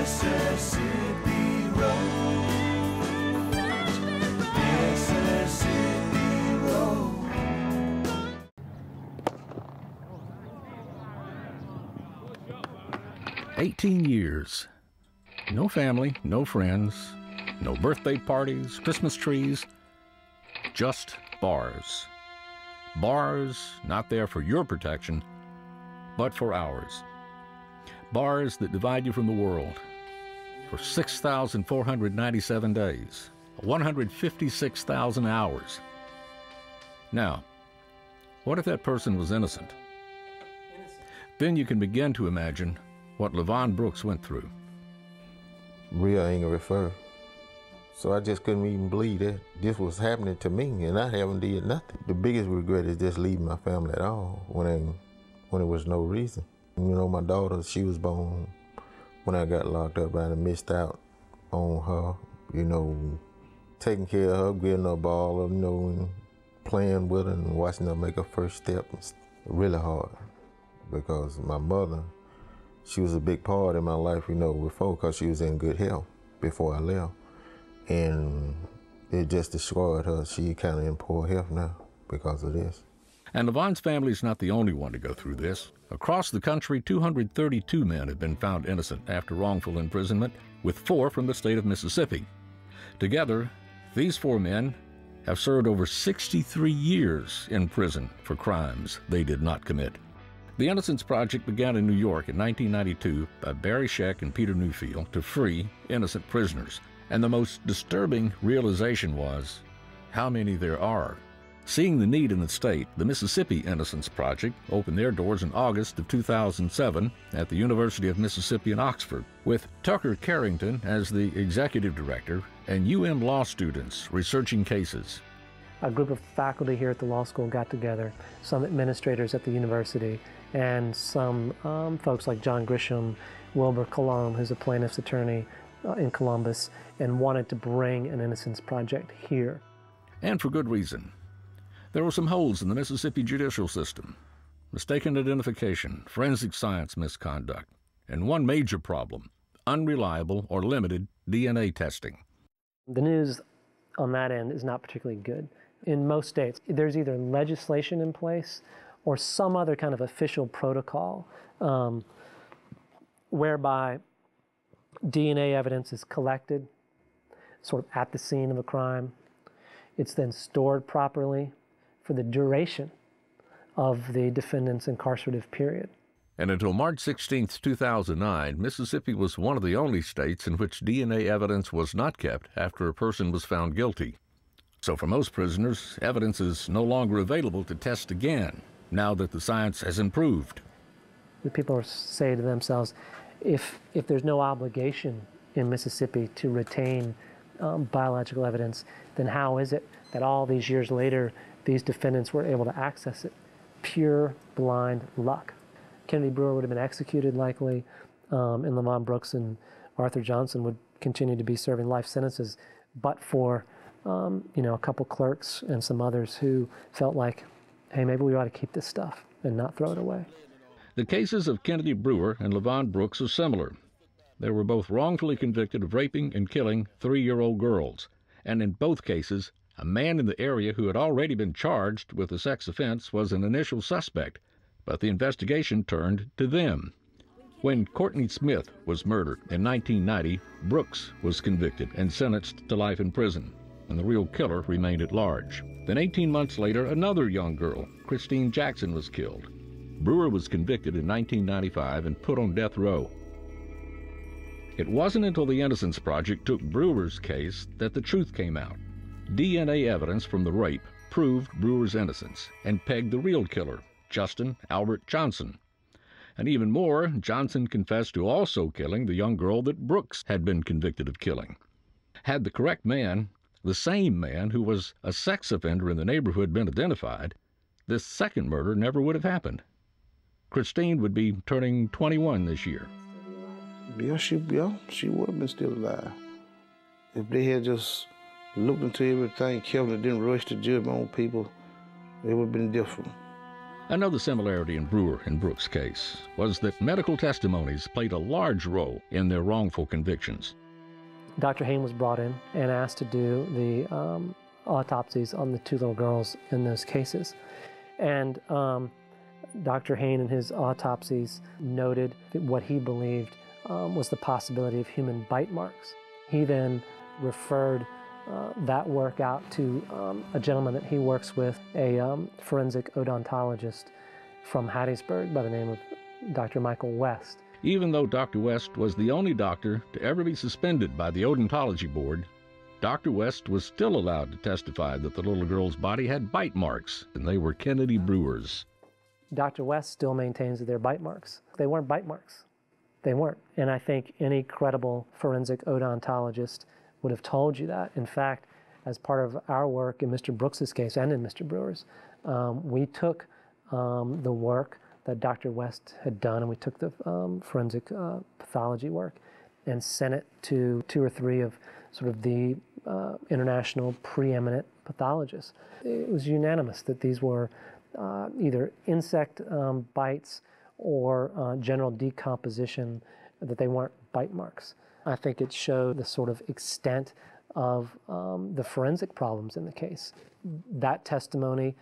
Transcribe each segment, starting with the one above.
Mississippi Road. Mississippi Road. 18 years. No family, no friends, no birthday parties, Christmas trees, just bars. Bars not there for your protection, but for ours. Bars that divide you from the world for 6,497 days, 156,000 hours. Now, what if that person was innocent? Then you can begin to imagine what LaVon Brooks went through. Real anger at first. So I just couldn't even believe that this was happening to me and I haven't did nothing. The biggest regret is just leaving my family at all when there was no reason. You know, my daughter, she was born when I got locked up. I missed out on her, you know, taking care of her, getting her a ball, you know, and playing with her and watching her make her first step. It's really hard because my mother, she was a big part in my life, you know, before, because she was in good health before I left. And it just destroyed her. She kind of in poor health now because of this. And LaVon's family is not the only one to go through this. Across the country, 232 men have been found innocent after wrongful imprisonment, with 4 from the state of Mississippi. Together, these 4 men have served over 63 years in prison for crimes they did not commit. The Innocence Project began in New York in 1992 by Barry Scheck and Peter Neufeld to free innocent prisoners. And the most disturbing realization was how many there are. Seeing the need in the state, the Mississippi Innocence Project opened their doors in August of 2007 at the University of Mississippi in Oxford, with Tucker Carrington as the executive director and UM law students researching cases. A group of faculty here at the law school got together, some administrators at the university, and some folks like John Grisham, Wilbur Colomb, who's a plaintiff's attorney in Columbus, and wanted to bring an Innocence Project here. And for good reason. There were some holes in the Mississippi judicial system: mistaken identification, forensic science misconduct, and one major problem: unreliable or limited DNA testing. The news on that end is not particularly good. In most states, there's either legislation in place or some other kind of official protocol whereby DNA evidence is collected sort of at the scene of a crime. It's then stored properly for the duration of the defendant's incarcerative period. And until March 16, 2009, Mississippi was one of the only states in which DNA evidence was not kept after a person was found guilty. So for most prisoners, evidence is no longer available to test again, now that the science has improved. The people say to themselves, if there's no obligation in Mississippi to retain biological evidence, then how is it that all these years later, these defendants were able to access it? Pure, blind luck. Kennedy Brewer would have been executed likely, and LaVon Brooks and Arthur Johnson would continue to be serving life sentences, but for a couple clerks and some others who felt like, hey, maybe we ought to keep this stuff and not throw it away. The cases of Kennedy Brewer and LaVon Brooks are similar. They were both wrongfully convicted of raping and killing 3-year-old girls, and in both cases, a man in the area who had already been charged with a sex offense was an initial suspect, but the investigation turned to them. When Courtney Smith was murdered in 1990, Brooks was convicted and sentenced to life in prison, and the real killer remained at large. Then 18 months later, another young girl, Christine Jackson, was killed. Brewer was convicted in 1995 and put on death row. It wasn't until the Innocence Project took Brewer's case that the truth came out. DNA evidence from the rape proved Brewer's innocence and pegged the real killer, Justin Albert Johnson. And even more, Johnson confessed to also killing the young girl that Brooks had been convicted of killing. Had the correct man, the same man who was a sex offender in the neighborhood, been identified, this second murder never would have happened. Christine would be turning 21 this year. Yeah, she would have been still alive. If they had just looked into everything, Kevin didn't rush to judgment on people, it would have been different. Another similarity in Brewer and Brooks' case was that medical testimonies played a large role in their wrongful convictions. Dr. Hain was brought in and asked to do the autopsies on the two little girls in those cases. And Dr. Hain in his autopsies noted that what he believed was the possibility of human bite marks. He then referred that work out to a gentleman that he works with, a forensic odontologist from Hattiesburg by the name of Dr. Michael West. Even though Dr. West was the only doctor to ever be suspended by the Odontology Board, Dr. West was still allowed to testify that the little girl's body had bite marks, and they were Kennedy Brewer's. Dr. West still maintains that they're bite marks. They weren't bite marks. They weren't. And I think any credible forensic odontologist would have told you that. In fact, as part of our work in Mr. Brooks's case and in Mr. Brewer's, we took the work that Dr. West had done, and we took the forensic pathology work and sent it to 2 or 3 of sort of the international preeminent pathologists. It was unanimous that these were either insect bites or general decomposition, that they weren't bite marks. I think it showed the sort of extent of the forensic problems in the case. That testimony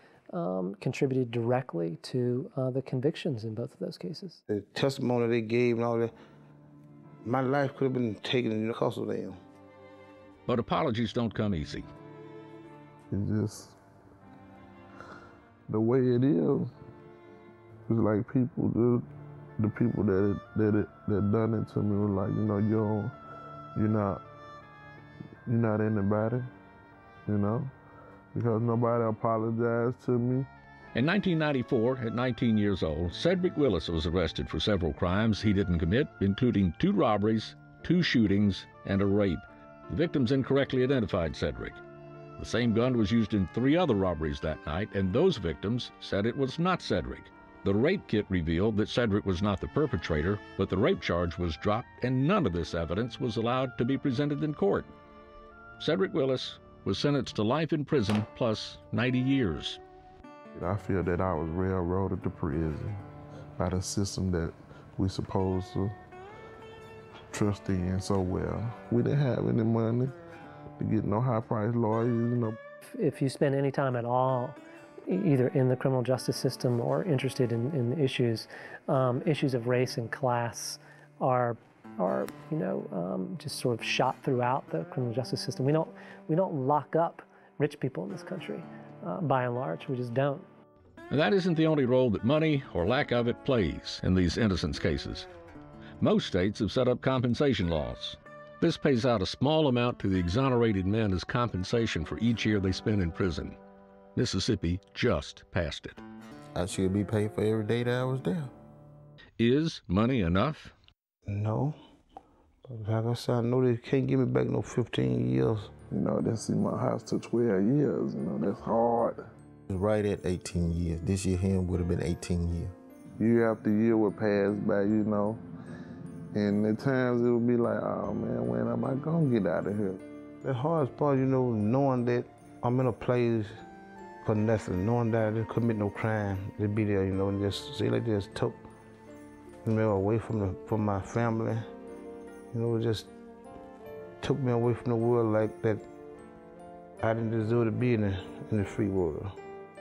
contributed directly to the convictions in both of those cases. The testimony they gave and all that, my life could have been taken because of them. But apologies don't come easy. It's just the way it is. It's like people, the people that done it to me were like, you're not anybody, because nobody apologized to me. In 1994, at 19 years old, Cedric Willis was arrested for several crimes he didn't commit, including 2 robberies, 2 shootings, and a rape. The victims incorrectly identified Cedric. The same gun was used in 3 other robberies that night, and those victims said it was not Cedric. The rape kit revealed that Cedric was not the perpetrator, but the rape charge was dropped, and none of this evidence was allowed to be presented in court. Cedric Willis was sentenced to life in prison plus 90 years. I feel that I was railroaded to prison by the system that we supposed to trust in so well. We didn't have any money to get no high-priced lawyers, If you spend any time at all either in the criminal justice system or interested in issues of race and class are just sort of shot throughout the criminal justice system. We don't lock up rich people in this country, by and large. We just don't. And that isn't the only role that money, or lack of it, plays in these innocence cases. Most states have set up compensation laws. This pays out a small amount to the exonerated men as compensation for each year they spend in prison. Mississippi just passed it. I should be paid for every day that I was there. Is money enough? No. But like I said, I know they can't give me back no 15 years. They see my house to 12 years, that's hard. Right at 18 years. This year him would have been 18 years. Year after year would pass by, and at times it would be like, oh man, when am I gonna get out of here? The hardest part, knowing that I'm in a place for nothing, knowing that I didn't commit no crime, to be there, and just say like this, took me away from my family, just took me away from the world like that. I didn't deserve to be in the free world.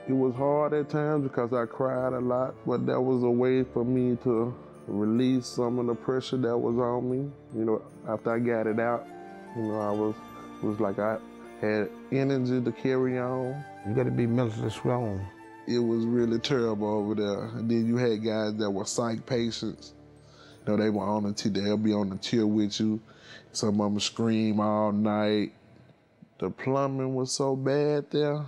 It was hard at times because I cried a lot, but that was a way for me to release some of the pressure that was on me. After I got it out, it was like I had energy to carry on. You got to be mentally strong. It was really terrible over there. And then you had guys that were psych patients. They were on they'll be on the tier with you. Some of them scream all night. The plumbing was so bad there,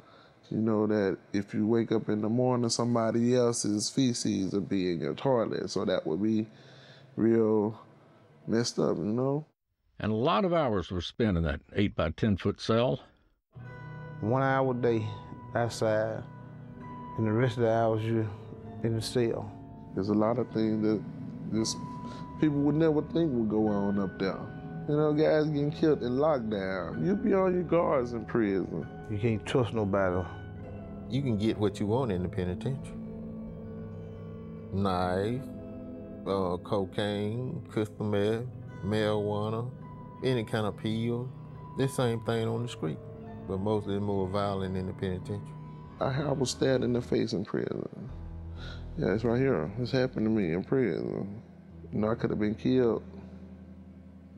that if you wake up in the morning, somebody else's feces would be in your toilet. So that would be real messed up, And a lot of hours were spent in that 8 by 10 foot cell. 1 hour a day outside, and the rest of the hours you're in the cell. There's a lot of things that just people would never think would go on up there. Guys getting killed in lockdown. You be on your guards in prison. You can't trust nobody. You can get what you want in the penitentiary. knife, cocaine, crystal meth, marijuana, any kind of pill. The same thing on the street, but mostly more violent in the penitentiary. I was stabbed in the face in prison. Yeah, it's right here. It's happened to me in prison. You know, I could have been killed.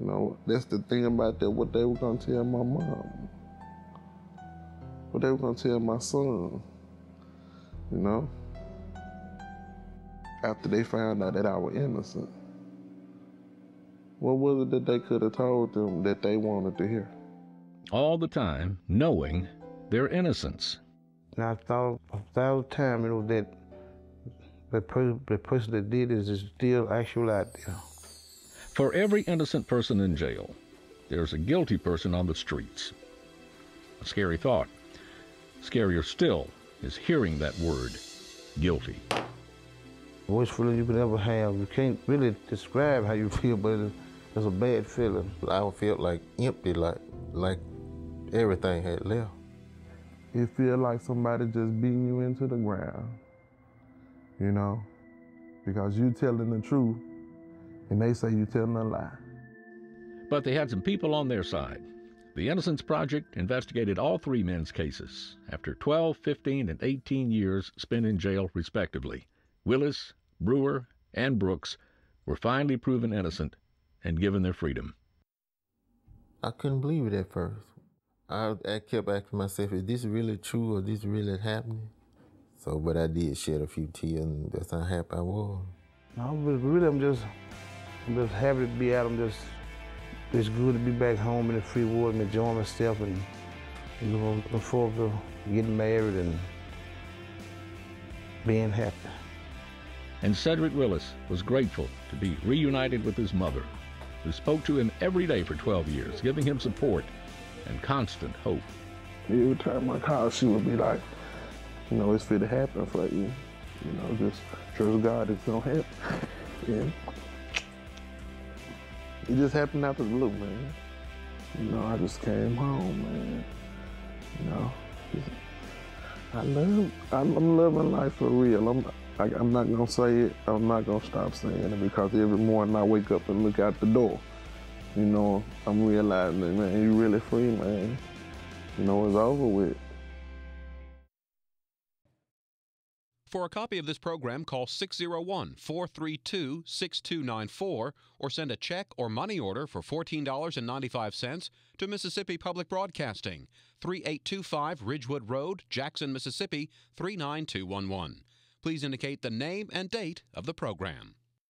You know, that's the thing about that, what they were gonna tell my mom. What they were gonna tell my son, you know? After they found out that I was innocent. What was it that they could have told them that they wanted to hear? All the time knowing their innocence. And I thought all the time, you know, that the person that did this is still actual out there. For every innocent person in jail, there's a guilty person on the streets. A scary thought. Scarier still is hearing that word, guilty. The worst feeling you could ever have. You can't really describe how you feel, but it's a bad feeling. I felt like empty, like everything had left. It feels like somebody just beating you into the ground, you know, because you telling the truth and they say you telling a lie. But they had some people on their side. The Innocence Project investigated all three men's cases after 12, 15, and 18 years spent in jail, respectively. Willis, Brewer, and Brooks were finally proven innocent and given their freedom. I couldn't believe it at first. I kept asking myself, is this really true or is this really happening? So, but I did shed a few tears, and that's how happy I was. No, but really, I'm just happy to be out. It's good to be back home in the free world and enjoying myself, and looking forward to getting married and being happy. And Cedric Willis was grateful to be reunited with his mother, who spoke to him every day for 12 years, giving him support and constant hope. Every time I call, she would be like, you know, it's fit to happen for you. You know, just trust God, it's gonna happen. Yeah. It just happened out of the blue, man. You know, I just came home, man. You know, I'm living life for real. I'm not gonna say it. I'm not gonna stop saying it, because every morning I wake up and look out the door. You know, I'm realizing that, man, you really free, man. You know, it's over with. For a copy of this program, call 601-432-6294 or send a check or money order for $14.95 to Mississippi Public Broadcasting, 3825 Ridgewood Road, Jackson, Mississippi, 39211. Please indicate the name and date of the program.